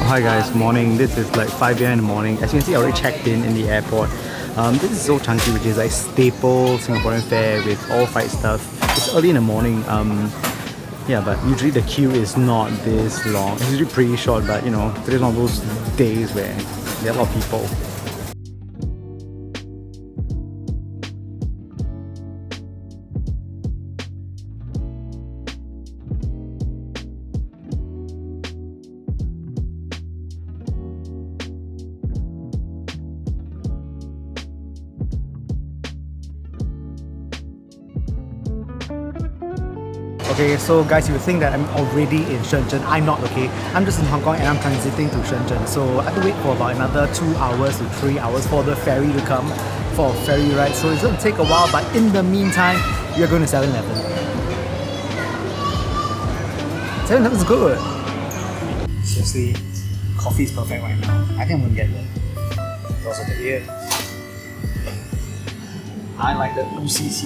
Hi guys, morning. This is like 5 a.m. in the morning. As you can see, I already checked in the airport. This is so chunky, which is like staple Singaporean fare with all fried stuff. It's early in the morning. Yeah, but usually the queue is not this long. It's usually pretty short, but you know, today's one of those days where there are a lot of people. Okay, so guys, you think that I'm already in Shenzhen. I'm not, okay? I'm just in Hong Kong and I'm transiting to Shenzhen. So I have to wait for about another 2 hours to 3 hours for the ferry to come for a ferry ride. So it's going to take a while, but in the meantime, we are going to 7-Eleven. 7-Eleven is good. Seriously, coffee is perfect right now. I think I'm going to get it. It's also good here. I like the UCC.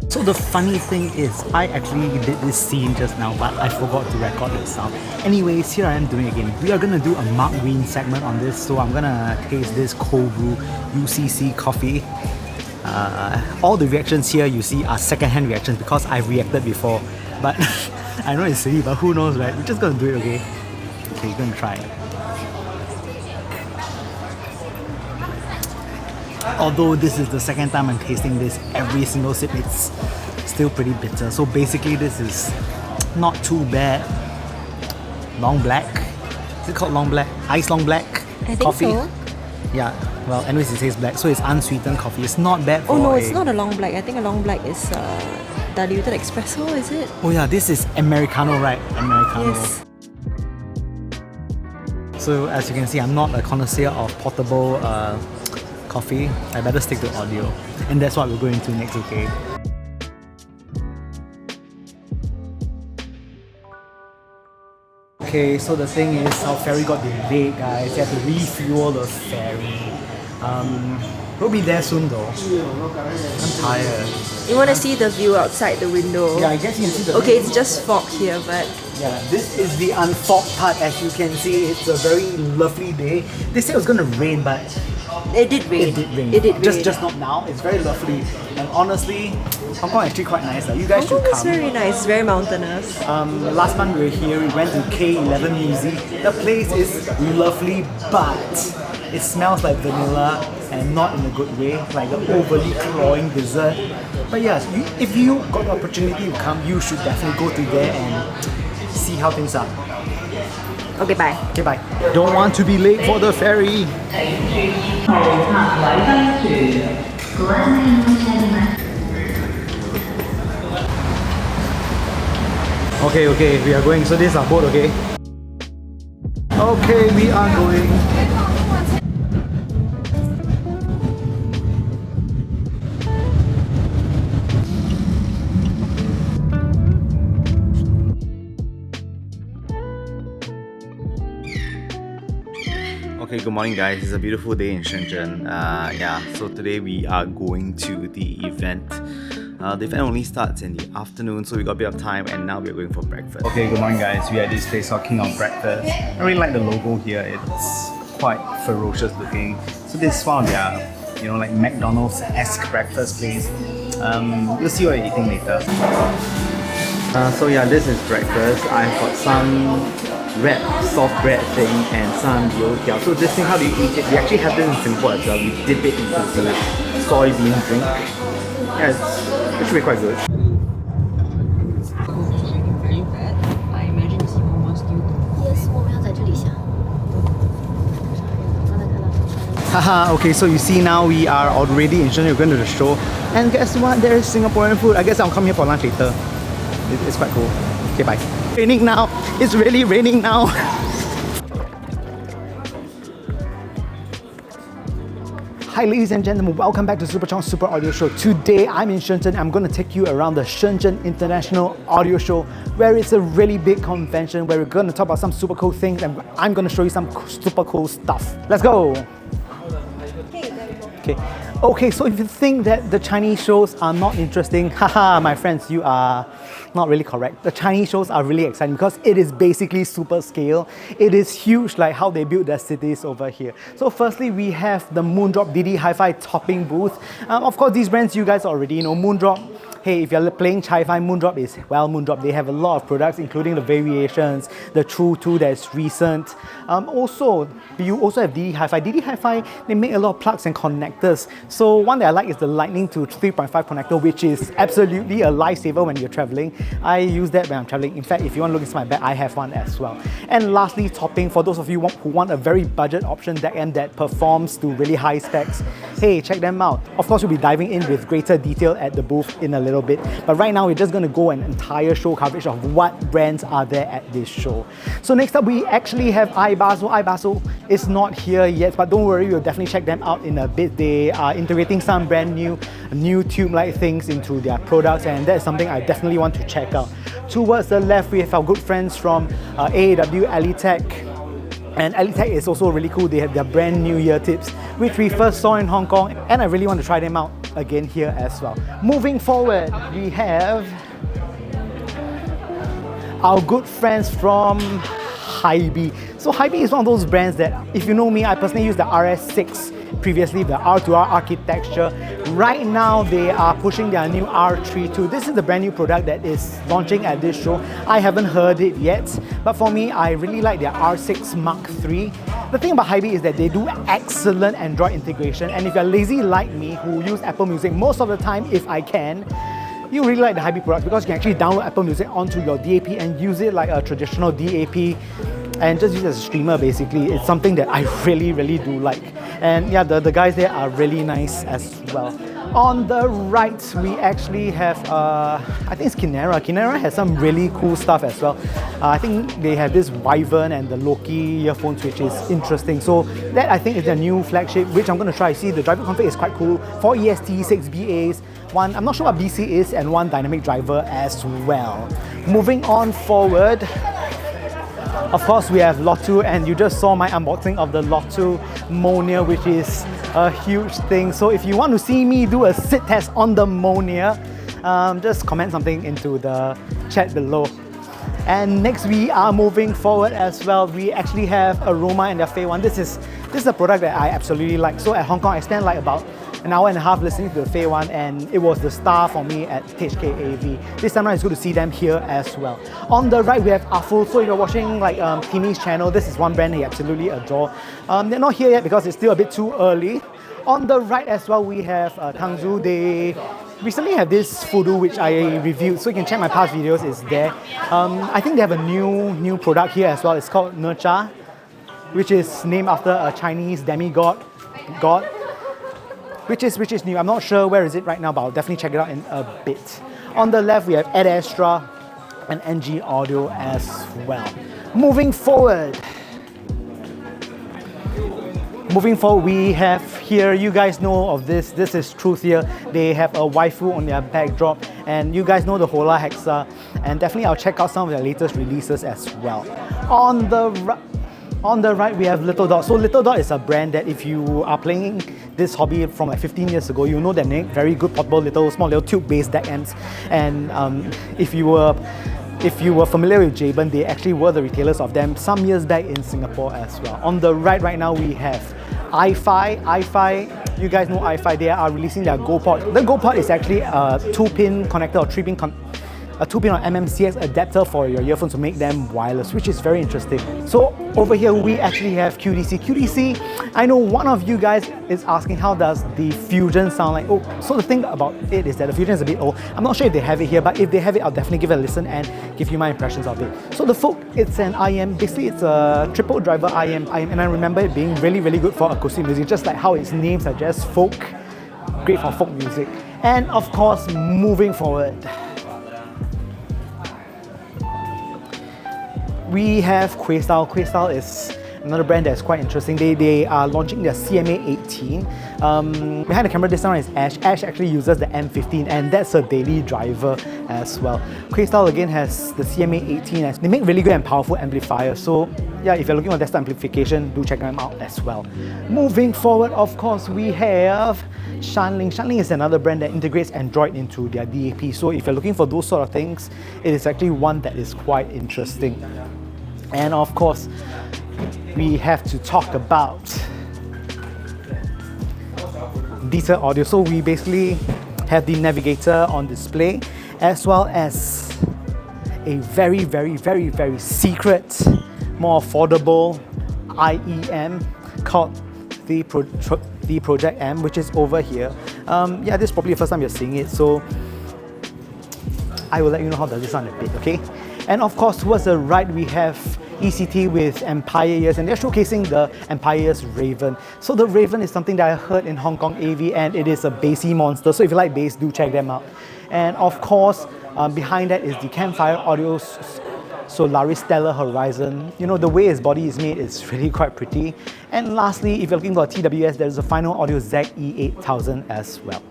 So the funny thing is, I actually did this scene just now, but I forgot to record the sound. Anyways, here I am doing it again. We are gonna do a Mark Green segment on this, so I'm gonna taste this cold brew UCC coffee. All the reactions here you see are second-hand reactions because I've reacted before. But I know it's silly, but who knows, right? We're just gonna do it, okay? Okay, you're gonna try it. Although this is the second time I'm tasting this, every single sip it's still pretty bitter. So basically this is not too bad. Long black. Is it called long black? Ice long black? I think coffee? so. Yeah. Well, anyways, it says black, so it's unsweetened coffee. It's not bad for it's not a long black. I think a long black is diluted espresso, is it? Oh yeah, this is Americano, right? Americano. Yes. So as you can see, I'm not a connoisseur of portable coffee. I better stick to audio. And that's what we're going to next, okay? Okay, so the thing is, our ferry got delayed, guys. You have to refuel the ferry. We'll be there soon though. I'm tired. You want to see the view outside the window? Yeah, I guess you can see the Okay, it's just fog here, but... Yeah, this is the unfogged part. As you can see, it's a very lovely day. They said it was going to rain, but it did rain. It did rain. It did rain. Just not now. It's very lovely. And honestly, Hong Kong is actually quite nice. You guys should come. It's very nice, very mountainous. Last month we were here, we went to K11 Museum. The place is lovely, but it smells like vanilla and not in a good way, like the overly cloying dessert. But yes, if you got the opportunity to come, you should definitely go to there and see how things are. Okay, bye. Okay, bye. Don't want to be late for the ferry. Okay, we are going. So this is our boat, okay? Okay, we are going. Okay, good morning guys. It's a beautiful day in Shenzhen. Yeah, so today we are going to the event. The event only starts in the afternoon, so we got a bit of time and now we're going for breakfast. Okay, good morning guys. We are at this place called King of Breakfast. I really like the logo here. It's quite ferocious looking. So this is one of their, like McDonald's-esque breakfast place. We'll see what we're eating later. So yeah, this is breakfast. I've got some wrap soft bread thing and some youtiao. So this thing, how do you eat it? We actually have this in Singapore as well. We dip it into the soybean drink. Yeah, it should be quite good. Haha, okay, so you see now we are already in Shenzhen. We're going to the show. And guess what? There is Singaporean food. I guess I'll come here for lunch later. It's quite cool. Okay, bye. Raining now. It's really raining now. Hi ladies and gentlemen, welcome back to Super Chong's Super Audio Show. Today I'm in Shenzhen. I'm going to take you around the Shenzhen International Audio Show, where it's a really big convention where we're going to talk about some super cool things and I'm going to show you some super cool stuff. Let's go! Okay. Okay, so if you think that the Chinese shows are not interesting, haha, my friends, you are not really correct. The Chinese shows are really exciting because it is basically super scale. It is huge, like how they build their cities over here. So firstly, we have the Moondrop DD Hi-Fi topping booth. Of course, these brands you guys already know. Moondrop, hey, if you're playing chifi, Moondrop is, well, Moondrop, they have a lot of products, including the variations, the True 2 that's recent. You also have DD Hi-Fi. DD Hi-Fi, they make a lot of plugs and connectors. So one that I like is the Lightning to 3.5 connector, which is absolutely a lifesaver when you're traveling. I use that when I'm traveling. In fact, if you want to look into my bag, I have one as well. And lastly, topping, for those of you who want a very budget option DAC end that performs to really high specs, hey, check them out. Of course, we'll be diving in with greater detail at the booth in a little bit. But right now, we're just going to go an entire show coverage of what brands are there at this show. So next up, we actually have iBasso. iBasso is not here yet, but don't worry, we'll definitely check them out in a bit. They are integrating some brand new tube-like things into their products, and that's something I definitely want to check out. Towards the left, we have our good friends from AAW Alitech. And Alitech is also really cool. They have their brand new ear tips, which we first saw in Hong Kong, and I really want to try them out again here as well. Moving forward, we have our good friends from Hybe. So Hybe is one of those brands that, if you know me, I personally use the RS6 previously, the R2R architecture. Right now, they are pushing their new R32. This is the brand new product that is launching at this show. I haven't heard it yet, but for me, I really like their R6 Mark III. The thing about Hybe is that they do excellent Android integration, and if you're lazy like me, who use Apple Music most of the time, if I can, you really like the Hybe products because you can actually download Apple Music onto your DAP and use it like a traditional DAP and just use it as a streamer basically. It's something that I really do like. And yeah, the guys there are really nice as well. On the right, we actually have, I think it's Kinera. Kinera has some really cool stuff as well. I think they have this Wyvern and the Loki earphones, which is interesting. So that I think is their new flagship, which I'm going to try. See, the driver config is quite cool. 4 EST, 6 BAs, one, I'm not sure what BC is, and one dynamic driver as well. Moving on forward, of course, we have Lotto, and you just saw my unboxing of the Lotto Monia, which is a huge thing. So if you want to see me do a sit test on the Monia, just comment something into the chat below. And next, we are moving forward as well. We actually have Aroma and their Fei One. This is a product that I absolutely like. So at Hong Kong, I spent like about an hour and a half listening to the Fei One, and it was the star for me at HKAV. This time around, it's good to see them here as well. On the right, we have Aful. So if you're watching like Timmy's channel, this is one brand I absolutely adore. They're not here yet because it's still a bit too early. On the right as well, we have Tangzhou. They recently have this Fudu, which I reviewed, so you can check my past videos, it's there. I think they have a new product here as well. It's called Necha, which is named after a Chinese demigod, which is new. I'm not sure where is it right now, but I'll definitely check it out in a bit. On the left, we have Ad Astra and NG Audio as well. Moving forward, we have here, you guys know of this is Truthears. They have a waifu on their backdrop, and you guys know the Hola Hexa, and definitely I'll check out some of their latest releases as well. On the right, we have Little Dot. So Little Dot is a brand that if you are playing this hobby from like 15 years ago, you know they make very good portable small little tube-based DAC ends. And if you were familiar with Jaben, they actually were the retailers of them some years back in Singapore as well. On the right now, we have iFi. iFi, you guys know iFi, they are releasing their GoPod. The GoPod is actually a 2-pin connector or 3-pin a 2-pin or MMCX adapter for your earphones to make them wireless, which is very interesting. So over here, we actually have QDC. QDC, I know one of you guys is asking how does the Fusion sound like. Oh, so the thing about it is that the Fusion is a bit old. I'm not sure if they have it here, but if they have it, I'll definitely give it a listen and give you my impressions of it. So the Folk, it's an IEM. Basically, it's a triple driver IEM, and I remember it being really good for acoustic music, just like how its name suggests, folk, great for folk music. And of course, moving forward, we have Quaystal. Quaystal is another brand that's quite interesting. They are launching their CMA 18. Behind the camera this time is Ash. Ash actually uses the M15 and that's a daily driver as well. Quaystar again has the CMA18. They make really good and powerful amplifiers. So yeah, if you're looking for desktop amplification, do check them out as well. Moving forward, of course, we have Shanling. Shanling is another brand that integrates Android into their DAP. So if you're looking for those sort of things, it is actually one that is quite interesting. And of course, we have to talk about Detail Audio. So we basically have the navigator on display as well as a very, very, very, very secret, more affordable IEM called the Project M, which is over here. Yeah, this is probably the first time you're seeing it, so I will let you know how does this sound in a bit, okay? And of course, towards the right, we have ECT with Empire Ears, and they're showcasing the Empire Ears Raven. So the Raven is something that I heard in Hong Kong AV, and it is a bassy monster. So if you like bass, do check them out. And of course, behind that is the Campfire Audio Solaris Stellar Horizon. You know, the way its body is made is really quite pretty. And lastly, if you're looking for a TWS, there's a Final Audio ZE8000 as well.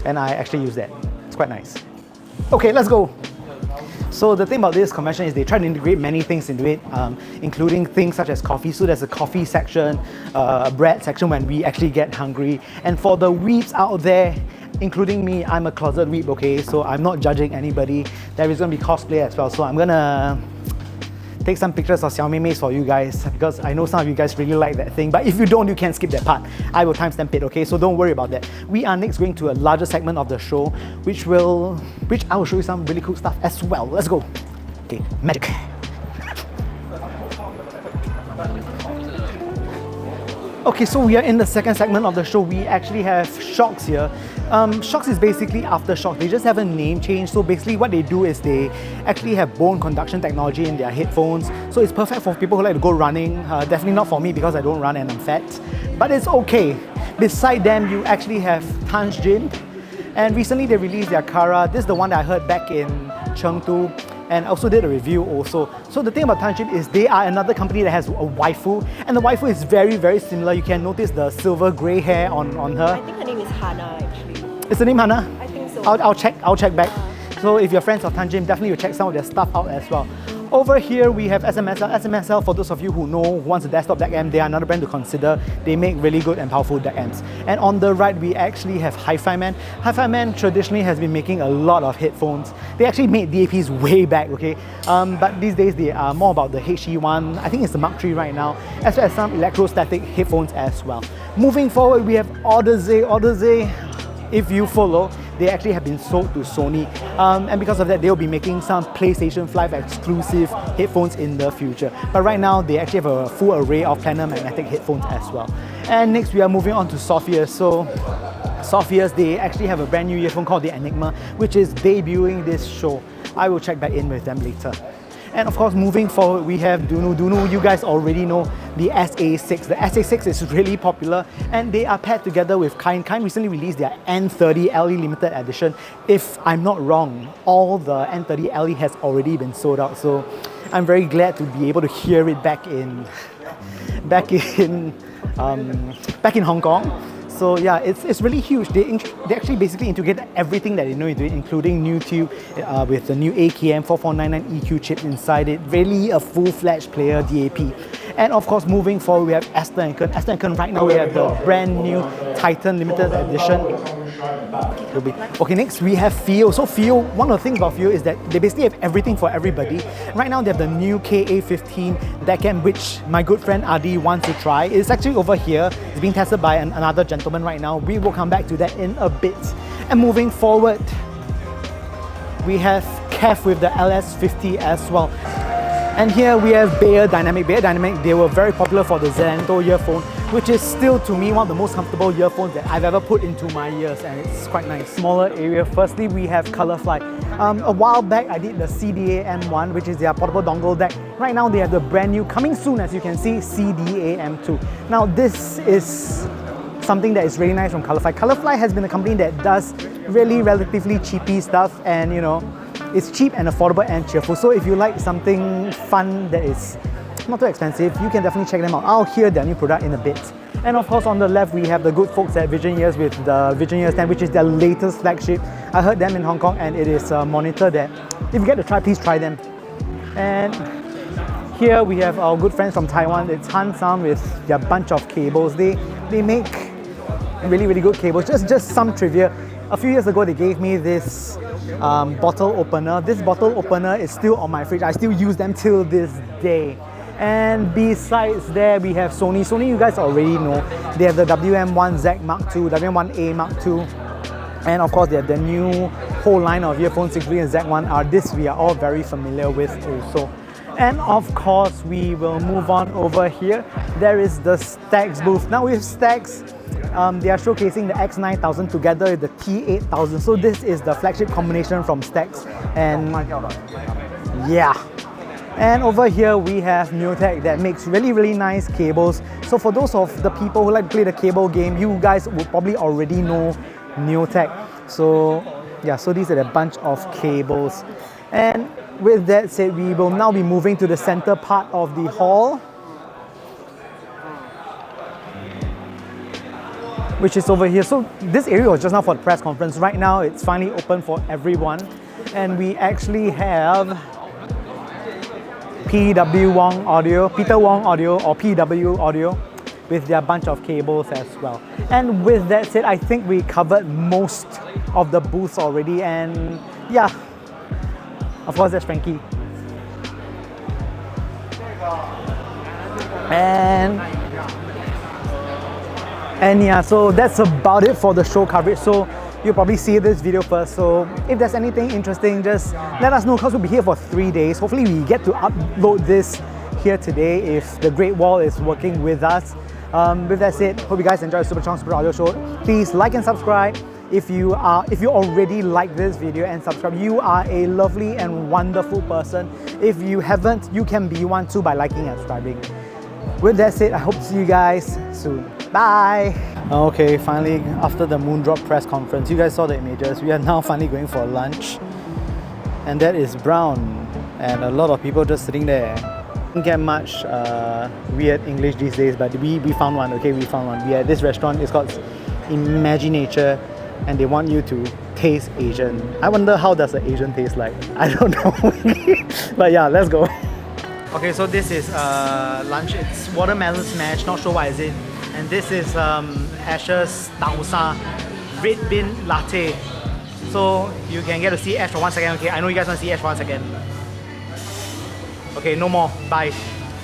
And I actually use that. It's quite nice. Okay, let's go. So the thing about this convention is they try to integrate many things into it, including things such as coffee. So there's a coffee section, a bread section when we actually get hungry. And for the weebs out there, including me, I'm a closet weeb, okay? So I'm not judging anybody. There is going to be cosplay as well. So I'm going to take some pictures of Xiaomi Maze for you guys because I know some of you guys really like that thing. But if you don't, you can skip that part. I will timestamp it, okay? So don't worry about that. We are next going to a larger segment of the show, which I will show you some really cool stuff as well. Let's go. Okay, magic. Okay, so we are in the second segment of the show. We actually have Shocks here. Shocks is basically Aftershock. They just have a name change. So basically what they do is they actually have bone conduction technology in their headphones. So it's perfect for people who like to go running. Definitely not for me because I don't run and I'm fat. But it's okay. Beside them, you actually have Tan's Gym. And recently they released their Kara. This is the one that I heard back in Chengdu. And I also did a review also. So the thing about Tanjip is they are another company that has a waifu, and the waifu is very, very similar. You can notice the silver grey hair on her. I think her name is Hana actually. Is the name Hana? I think so. I'll check back. So if you're friends of Tanjim, definitely you check some of their stuff out as well. Over here we have SMSL. SMSL, for those of you who know, who wants a desktop DAC amp, they are another brand to consider. They make really good and powerful DAC amps. And on the right, we actually have Hi-Fi Man. Hi-Fi Man traditionally has been making a lot of headphones. They actually made DAPs way back, okay? But these days they are more about the HE1. I think it's the Mark III right now, as well as some electrostatic headphones as well. Moving forward, we have Odyssey. Odyssey, if you follow, they actually have been sold to Sony, and because of that they'll be making some PlayStation 5 exclusive headphones in the future. But right now they actually have a full array of planar magnetic headphones as well. And next we are moving on to Truthears. So Truthears, they actually have a brand new earphone called the Enigma, which is debuting this show. I will check back in with them later. And of course, moving forward, we have Dunu. Dunu, you guys already know the SA6. The SA6 is really popular and they are paired together with Kind. Kind recently released their N30 LE limited edition. If I'm not wrong, all the N30 LE has already been sold out. So I'm very glad to be able to hear it back in Hong Kong. So yeah, it's really huge. They actually basically integrate everything that they know into it, including new tube with the new AKM 4499 EQ chip inside it. Really a full-fledged player DAP. And of course, moving forward, we have Aston & Kern. Aston & Kern right now, we have the brand new Titan limited edition. Okay, next we have Fio. So Fio, one of the things about Fio is that they basically have everything for everybody. Right now they have the new KA15 DAC amp, which my good friend Adi wants to try. It's actually over here. It's being tested by another gentleman right now. We will come back to that in a bit. And moving forward, we have Kef with the LS50 as well. And here we have Bayer Dynamic. Bayer Dynamic, they were very popular for the Zento earphone, which is still to me one of the most comfortable earphones that I've ever put into my ears, and it's quite nice. Smaller area. Firstly, we have Colorfly. A while back I did the CDA M1, which is their portable dongle deck. Right now they have the brand new, coming soon as you can see, CDA M2. Now this is something that is really nice from Colorfly. Colorfly has been a company that does really relatively cheapy stuff, and you know, it's cheap and affordable and cheerful. So if you like something fun that is not too expensive, you can definitely check them out. I'll hear their new product in a bit. And of course on the left we have the good folks at Vision Ears with the Vision Ears 10, which is their latest flagship. I heard them in Hong Kong and it is a monitor that if you get to try, please try them. And here we have our good friends from Taiwan. It's Han Sound with their bunch of cables. They make really good cables. Just some trivia. A few years ago they gave me this bottle opener. This bottle opener is still on my fridge. I still use them till this day. And besides there we have Sony. Sony you guys already know. They have the WM1Z Mark II, WM1A Mark II. And of course they have the new whole line of earphones, 6B and Z1R. This we are all very familiar with also. And of course we will move on over here. There is the Stax booth. Now with Stax, they are showcasing the X9000 together with the T8000. So this is the flagship combination from Stax. And yeah. And over here we have Neotech that makes really nice cables. So for those of the people who like to play the cable game, you guys would probably already know Neotech. So yeah, so these are a bunch of cables. And with that said, we will now be moving to the center part of the hall, which is over here. So this area was just now for the press conference. Right now it's finally open for everyone. And we actually have Peter Wong Audio or PW Audio with their bunch of cables as well. And with that said, I think we covered most of the booths already. And yeah, of course that's Frankie. And yeah, so that's about it for the show coverage. So you'll probably see this video first. So if there's anything interesting, just let us know because we'll be here for 3 days. Hopefully we get to upload this here today if the Great Wall is working with us. With that said, hope you guys enjoy the Super Chong Super Audio Show. Please like and subscribe. If you already like this video and subscribe, you are a lovely and wonderful person. If you haven't, you can be one too by liking and subscribing. With that said, I hope to see you guys soon. Bye! Okay, finally, after the Moondrop press conference, you guys saw the images. We are now finally going for lunch. And that is Brown. And a lot of people just sitting there. Don't get much weird English these days, but we found one, okay? We found one. We are at this restaurant, it's called Imaginature, and they want you to taste Asian. I wonder how does an Asian taste like? I don't know. But yeah, let's go. Okay, so this is lunch. It's watermelon smash, not sure what is it. And this is Ash's Tausa red bean latte. So you can get to see Ash for 1 second. Okay, I know you guys want to see Ash for 1 second. Okay, no more. Bye.